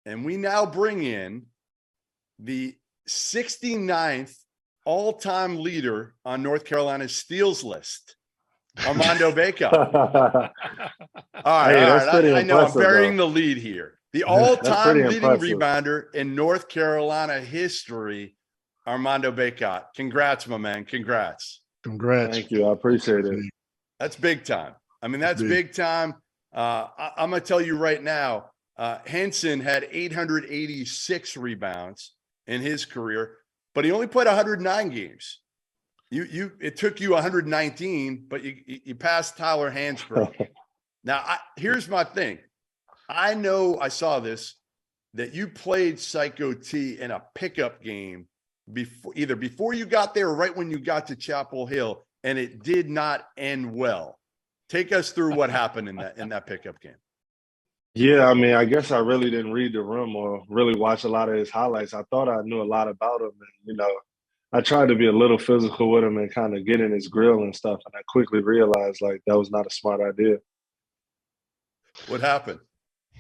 And we now bring in the 69th all-time leader on North Carolina's steals list, Armando Bacot. All right. I know I'm burying the lead here. The all-time leading rebounder in North Carolina history, Armando Bacot. Congrats, my man. Congrats. Thank you. I appreciate it. That's big time. I mean, that's big time. I'm going to tell you right now, Henson had 886 rebounds in his career, but he only played 109 games. It took you 119, but you passed Tyler Hansbrough. Now, here's my thing. I know I saw this, that you played Psycho T in a pickup game before you got there or right when you got to Chapel Hill, and it did not end well. Take us through what happened in that pickup game. Yeah, I mean, I guess I really didn't read the room or really watch a lot of his highlights. I thought I knew a lot about him, and I tried to be a little physical with him and kind of get in his grill and stuff, and I quickly realized like that was not a smart idea. What happened?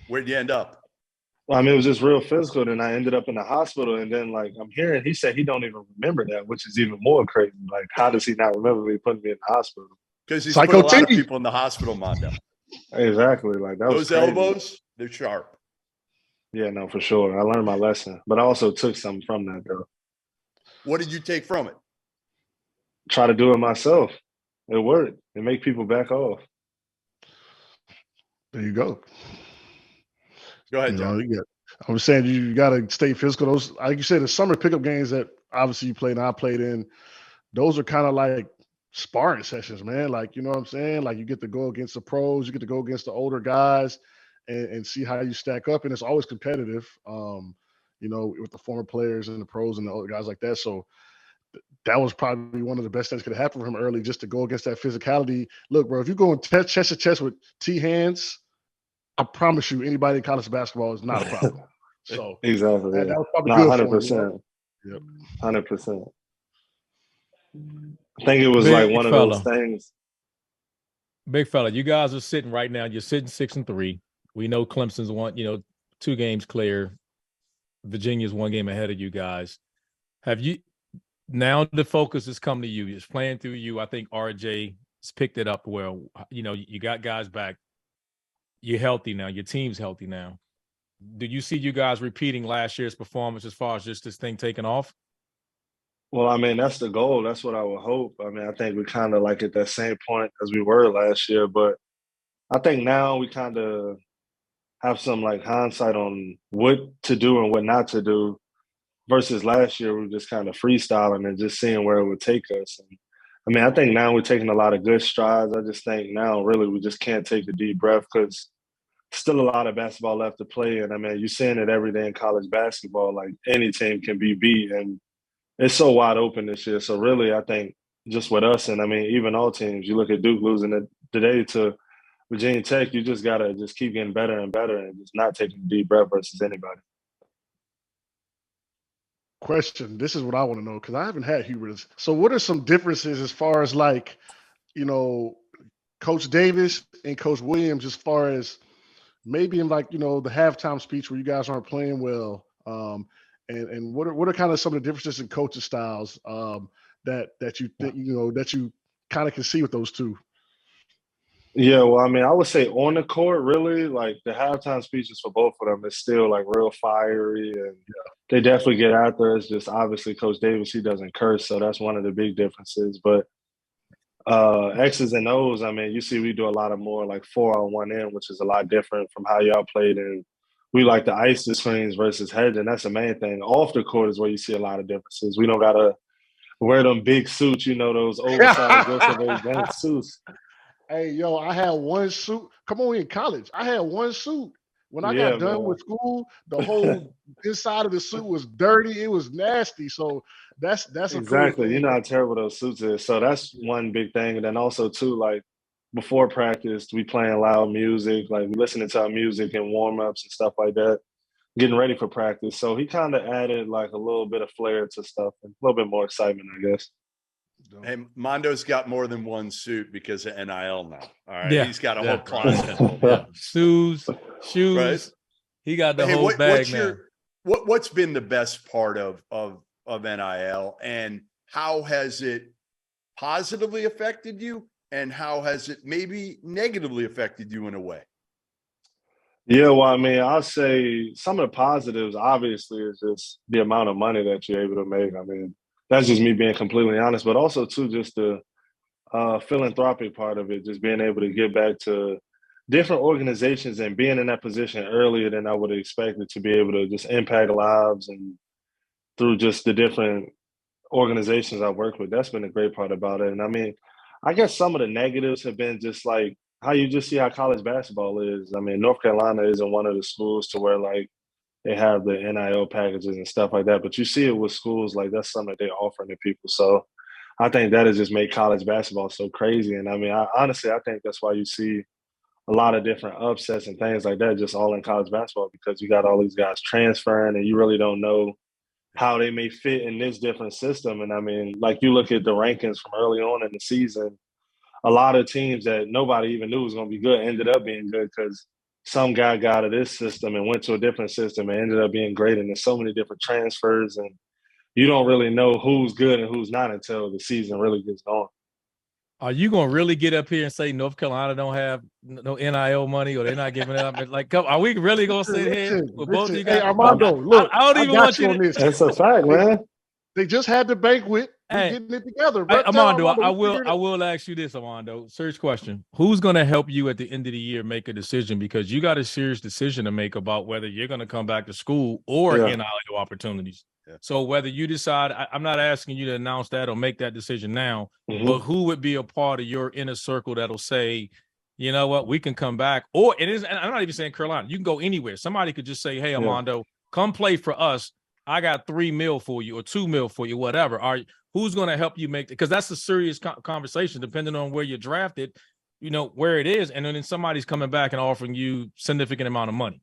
Where'd you end up? Well, I mean, it was just real physical. Then I ended up in the hospital, and then like I'm hearing he said he don't even remember that, which is even more crazy. Like, how does he not remember me putting me in the hospital? Because he's put a lot of people in the hospital, Mondo. Exactly. Like that was those crazy. elbows, they're sharp. Yeah, no, for sure. I learned my lesson, but I also took something from that though. What did you take from it? Try to do it myself. It worked. It make people back off. There you go. Go ahead, John. I was saying you got to stay physical. Those, like you said, the summer pickup games that obviously you played and I played in, those are kind of like sparring sessions, man. Like, you know what I'm saying? Like you get to go against the pros, you get to go against the older guys and see how you stack up. And it's always competitive, with the former players and the pros and the older guys like that. So that was probably one of the best things that could happen for him early, just to go against that physicality. Look, bro, if you go in chest to chest with T hands, I promise you, anybody in college basketball is not a problem. So exactly, that was probably good 100%. for him. Yep, 100%. I think it was like one of those things. Big fella, you guys are sitting right now. You're sitting 6-3. We know Clemson's 2 games clear. Virginia's 1 game ahead of you guys. Have you now? The focus has come to you. It's playing through you. I think RJ has picked it up where you got guys back. You're healthy now. Your team's healthy now. Do you see you guys repeating last year's performance as far as just this thing taking off? Well, I mean, that's the goal. That's what I would hope. I mean, I think we kind of like at that same point as we were last year, but I think now we kind of have some like hindsight on what to do and what not to do versus last year. We were just kind of freestyling and just seeing where it would take us. And I mean, I think now we're taking a lot of good strides. I just think now really we just can't take a deep breath because still a lot of basketball left to play. And I mean, you're seeing it every day in college basketball. Like any team can be beat, and it's so wide open this year. So really, I think just with us, and I mean, even all teams, you look at Duke losing it today to Virginia Tech, you just got to just keep getting better and better and just not taking a deep breath versus anybody. Question. This is what I want to know because I haven't had Hubert. So what are some differences as far as like, Coach Davis and Coach Williams as far as maybe in like, the halftime speech where you guys aren't playing well, and what are kind of some of the differences in coaching styles that you think, that you kind of can see with those two? Yeah, well, I mean, I would say on the court, really, like the halftime speeches for both of them is still like real fiery, and they definitely get out there. It's just obviously Coach Davis, he doesn't curse, so that's one of the big differences. But X's and O's, I mean, you see we do a lot of more like 4-on-1 end, which is a lot different from how y'all played. And we like to ice the screens versus hedging. That's the main thing. Off the court is where you see a lot of differences. We don't got to wear them big suits, those oversized Wilson suits. Hey, yo, I had one suit. Come on, in college, I had one suit. When I got done with school, the whole inside of the suit was dirty. It was nasty. So that's exactly. You know how terrible those suits is. So that's one big thing. And then also too, like before practice, we playing loud music, like we listening to our music and warm ups and stuff like that, getting ready for practice. So he kind of added like a little bit of flair to stuff and a little bit more excitement, I guess. Hey, Mondo's got more than one suit because of NIL now. All right. Yeah. He's got a whole closet. Shoes. Right? He got the Hey, whole bag what's now. what's been the best part of NIL, and how has it positively affected you, and how has it maybe negatively affected you in a way? Yeah, well, I mean, I'll say some of the positives, obviously, is just the amount of money that you're able to make. I mean, that's just me being completely honest, but also, too, just the philanthropic part of it, just being able to give back to different organizations and being in that position earlier than I would have expected to be able to just impact lives and through just the different organizations I work with. That's been a great part about it. And I mean, I guess some of the negatives have been just like how you just see how college basketball is. I mean, North Carolina isn't one of the schools to where like they have the NIL packages and stuff like that, but you see it with schools like that's something that they're offering to people. So I think that has just made college basketball so crazy. And I mean, honestly, I think that's why you see a lot of different upsets and things like that just all in college basketball, because you got all these guys transferring and you really don't know how they may fit in this different system. And I mean, like you look at the rankings from early on in the season, a lot of teams that nobody even knew was going to be good ended up being good because some guy got out of this system and went to a different system and ended up being great. And there's so many different transfers, and you don't really know who's good and who's not until the season really gets going. Are you gonna really get up here and say North Carolina don't have no NIL money, or they're not giving it up? Like, come, are we really gonna sit here with both of you guys? Hey, Armando, look, I don't even got want you on to. this. That's a fact, man. They just had the banquet. We're Hey, getting it together, Hey, bro. Armando, I we figured it out. will ask you this, Armando. Serious question. Who's going to help you at the end of the year make a decision? Because you got a serious decision to make about whether you're going to come back to school or Yeah. NIL opportunities. Yeah. So whether you decide, I'm not asking you to announce that or make that decision now, Mhm. but who would be a part of your inner circle that'll say, you know what, we can come back? Or it is, and I'm not even saying Carolina. You can go anywhere. Somebody could just say, hey, Armando, come play for us. I got $3 million for you or $2 million for you, whatever. Who's going to help you make it? Because that's a serious conversation, depending on where you're drafted, you know, where it is. And then somebody's coming back and offering you significant amount of money.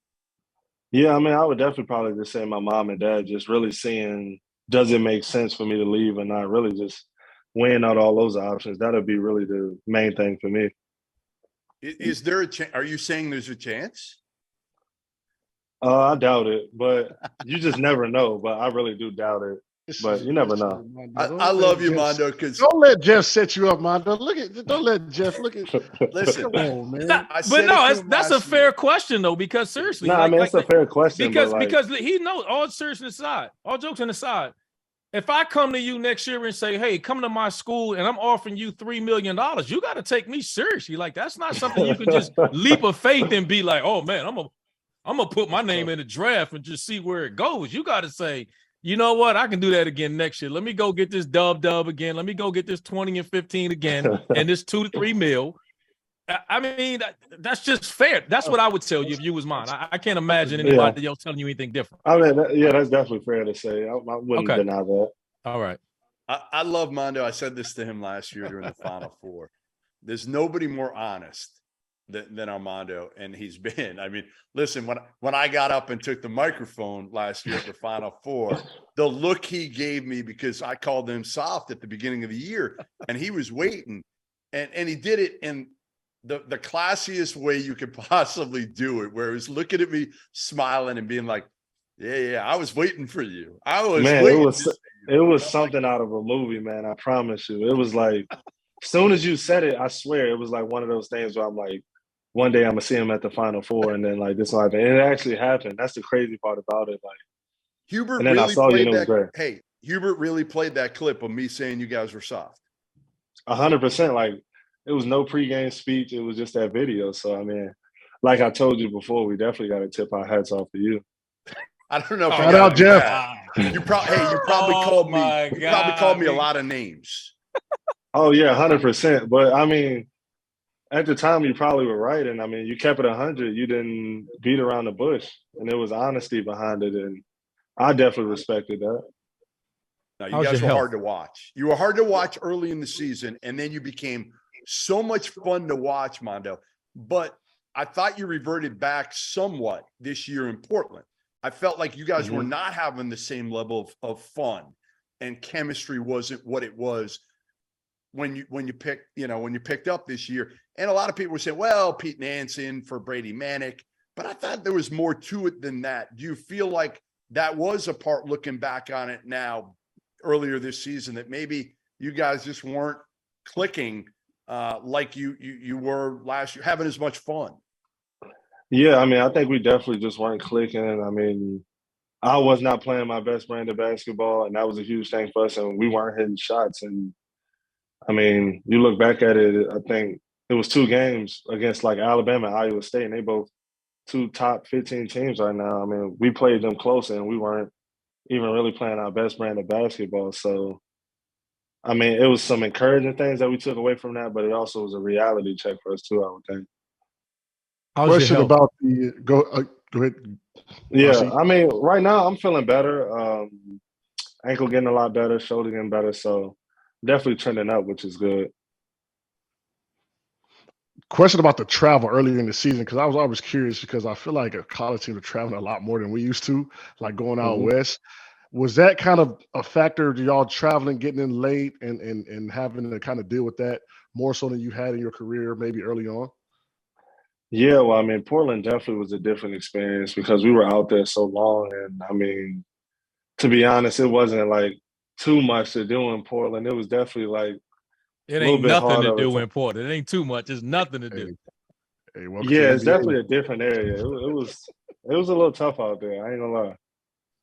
Yeah, I mean, I would definitely probably just say my mom and dad, just really seeing, does it make sense for me to leave or not? Really just weighing out all those options. That'll be really the main thing for me. Is there a chance? Are you saying there's a chance? I doubt it, but you just never know. But I really do doubt it. But you never know. I love you, Mondo, because Don't let Jeff set you up, Mondo. Don't let Jeff look at. listen, Come on, man. But no, that's a fair question though, because seriously, No, I mean it's a fair question. Because he knows, all seriousness aside, all jokes aside, if I come to you next year and say, hey, come to my school and I'm offering you $3 million, you got to take me seriously. Like, that's not something you can just leap of faith and be like, oh man, I'm gonna put my name in the draft and just see where it goes. You got to say, you know what? I can do that again next year. Let me go get this dub again. Let me go get this 20 and 15 again, and this 2 to 3 mil. I mean, that's just fair. That's what I would tell you if you was mine. I can't imagine anybody else telling you anything different. I mean, that's definitely fair to say. I wouldn't deny that. All right. I love Mondo. I said this to him last year during the Final Four. There's nobody more honest than Armando, and he's been. I mean, listen, when I got up and took the microphone last year at the Final Four, the look he gave me, because I called him soft at the beginning of the year, and he was waiting, and he did it in the classiest way you could possibly do it, where he was looking at me, smiling, and being like, "Yeah, I was waiting for you. I was waiting." It was something out of a movie, man. I promise you. It was like, as soon as you said it, I swear it was like one of those things where I'm like, one day I'm gonna see him at the Final Four, and then like this will happen. And it actually happened. That's the crazy part about it. Like Hubert and then really I saw played you, and it was that. great. Hey, Hubert really played that clip of me saying you guys were soft. 100%. Like it was no pregame speech. It was just that video. So I mean, like I told you before, we definitely got to tip our hats off to you. I don't know. Shout out, Jeff. You probably called me. You probably called me a lot of names. Oh yeah, 100%. But I mean, at the time, you probably were right, and I mean, you kept it 100. You didn't beat around the bush, and there was honesty behind it, and I definitely respected that. No, you guys were hard to watch. You were hard to watch early in the season, and then you became so much fun to watch, Mondo. But I thought you reverted back somewhat this year in Portland. I felt like you guys were not having the same level of fun, and chemistry wasn't what it was when you picked up this year. And a lot of people were saying, well, Pete and Henson for Brady Manick. but I thought there was more to it than that. Do you feel like that was a part, looking back on it now, earlier this season, that maybe you guys just weren't clicking like you were last year, having as much fun? Yeah, I mean, I think we definitely just weren't clicking. I mean, I was not playing my best brand of basketball, and that was a huge thing for us, and we weren't hitting shots. And I mean, you look back at it, I think it was 2 games against like Alabama and Iowa State, and they both 2 top 15 teams right now. I mean, we played them close, and we weren't even really playing our best brand of basketball. So, I mean, it was some encouraging things that we took away from that, but it also was a reality check for us too, I would think. How's your Question health? about the go ahead. Yeah, Marcy. I mean, right now I'm feeling better. Ankle getting a lot better, shoulder getting better, so definitely trending up, which is good. Question about the travel earlier in the season, because I was always curious, because I feel like a college team are traveling a lot more than we used to, like going out Mhm. west. Was that kind of a factor to y'all traveling, getting in late, and having to kind of deal with that more so than you had in your career maybe early on? Yeah, well, I mean, Portland definitely was a different experience because we were out there so long, and I mean, to be honest, it wasn't like too much to do in Portland. It was definitely like It a little ain't bit nothing to harder. do in Portland. It ain't too much. It's nothing to do. Hey, welcome to Yeah, the it's NBA. definitely a different area. It was a little tough out there. I ain't gonna lie.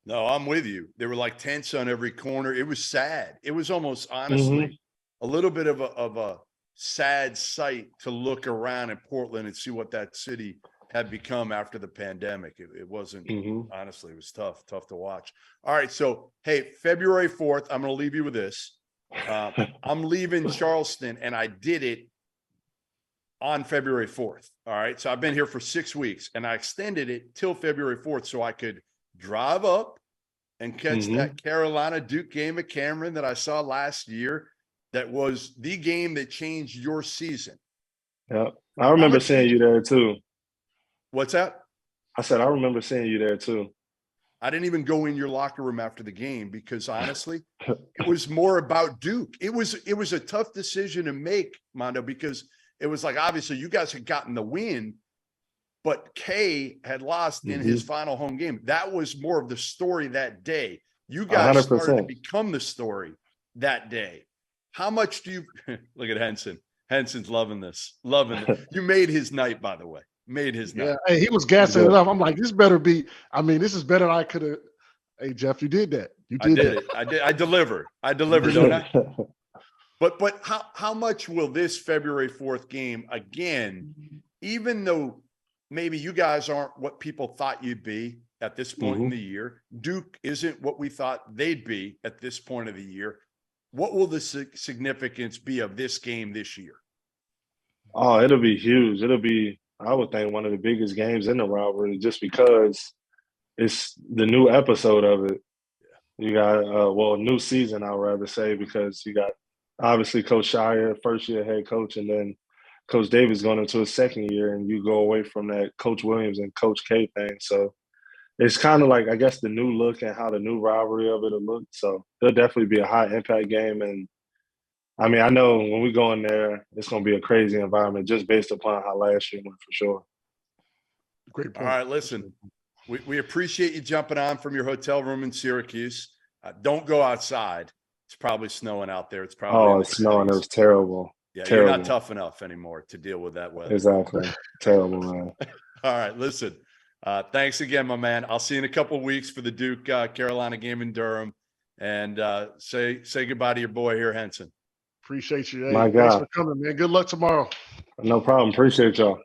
No, I'm with you. There were like tents on every corner. It was sad. It was almost Hmm. honestly a little bit of a sad sight to look around in Portland and see what that city had become after the pandemic. It wasn't, Hmm. honestly, it was tough to watch. All right. So, hey, February 4th, I'm going to leave you with this. I'm leaving Charleston, and I did it on February 4th. All right. So I've been here for 6 weeks, and I extended it till February 4th so I could drive up and catch Hmm. that Carolina Duke game at Cameron that I saw last year. That was the game that changed your season. Yeah, I remember seeing you there too. What's that? I said I remember seeing you there too. I didn't even go in your locker room after the game because honestly, it was more about Duke. It was a tough decision to make, Mondo, because it was like, obviously you guys had gotten the win, but K had lost in his final home game. That was more of the story that day. You guys started to 100%. become the story that day. How much do you look at Henson? Henson's loving this. Loving it. You made his night, by the way. Made his night. Yeah, hey, he was gassing it up. I'm like, this better be. I mean, this is better than I could have. Hey, Jeff, you did that. You I did did that. it. I delivered. I delivered, don't I? But how much will this February 4th game, again, even though maybe you guys aren't what people thought you'd be at this point in the year, Duke isn't what we thought they'd be at this point of the year. What will the significance be of this game this year? Oh, it'll be huge. It'll be, I would think, one of the biggest games in the rivalry just because it's the new episode of it. You got, well, new season, I'd rather say, because you got obviously Coach Shire, first year head coach, and then Coach Davis going into his second year, and you go away from that Coach Williams and Coach K thing. So it's kind of like, I guess, the new look and how the new rivalry of it will look. So it'll definitely be a high impact game. And I mean, I know when we go in there, it's going to be a crazy environment just based upon how last year went for sure. Great point. All right, listen, we appreciate you jumping on from your hotel room in Syracuse. Don't go outside. It's probably snowing out there. It's probably It's snowing. It was terrible. Yeah, terrible. You're not tough enough anymore to deal with that weather. Exactly. Terrible, man. All right, listen. Thanks again, my man. I'll see you in a couple of weeks for the Duke Carolina game in Durham. And say goodbye to your boy here, Henson. Appreciate you. Hey, My thanks God. for coming, man. Good luck tomorrow. No problem. Appreciate y'all.